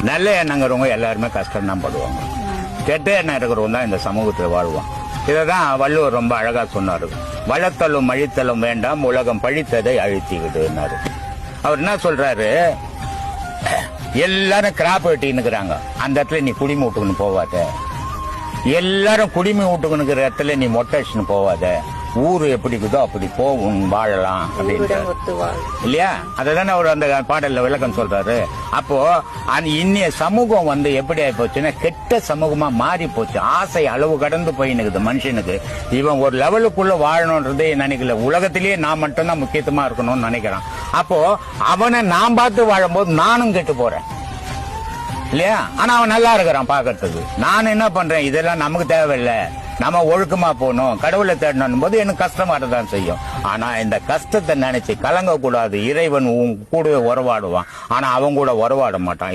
நல்ல எண்ணங்கிறவங்க எல்லாருமே கஷ்டம் தான் படுவாங்க. கெட்ட எண்ணம் இருக்கிறவங்க தான் இந்த சமூகத்தில் வாழ்வான். இதைதான் வள்ளுவர் ரொம்ப அழகா சொன்னாரு. வளர்த்தலும் அழித்தலும் வேண்டாம், உலகம் பழித்ததை அழித்திக்கிடுனாரு. அவர் என்ன சொல்றாரு, எல்லாரும் கிராப் வெட்டின்னுக்குறாங்க, அந்த இடத்துல நீ குடிமை விட்டுக்குன்னு போவாத. எல்லாரும் குடிமை விட்டுக்குனுக்கிற இடத்துல நீ மொட்டை அடிச்சுன்னு போவாத. ஊரு எப்படி இருக்குதோ அப்படி போ, வாழலாம் அப்படின்னு இல்லையா? அததானே அவர் அந்த பாடல்ல விளக்கம் சொல்றாரு. அப்போ இன்னைய சமூகம் எப்படி ஆகி போச்சுன்னா கெட்ட சமூகமா மாறி போச்சு. ஆசை அளவு கடந்து போயினுக்குது மனுஷனுக்கு. இவன் ஒரு லெவலுக்குள்ள வாழணும்ன்றதே நினைக்கல. உலகத்திலேயே நான் மட்டும்தான் முக்கியத்துவமா இருக்கணும்னு நினைக்கிறான். அப்போ அவனை நான் பார்த்து வாழும்போது நானும் கெட்டு போறேன் இல்லையா? ஆனா அவன் நல்லா இருக்கிறான் பாக்கிறதுக்கு. நான் என்ன பண்றேன், இதெல்லாம் நமக்கு தேவையில்லை, நம்ம ஒழுக்கமா போகணும், கடவுளை தேடணும் போது எனக்கு கஷ்டமா தான் செய்யும். ஆனா இந்த கஷ்டத்தை நினைச்சு கலங்க கூடாது. இறைவன் கூடவே உறவாடுவான், ஆனா அவன் கூட உறவாட மாட்டான்.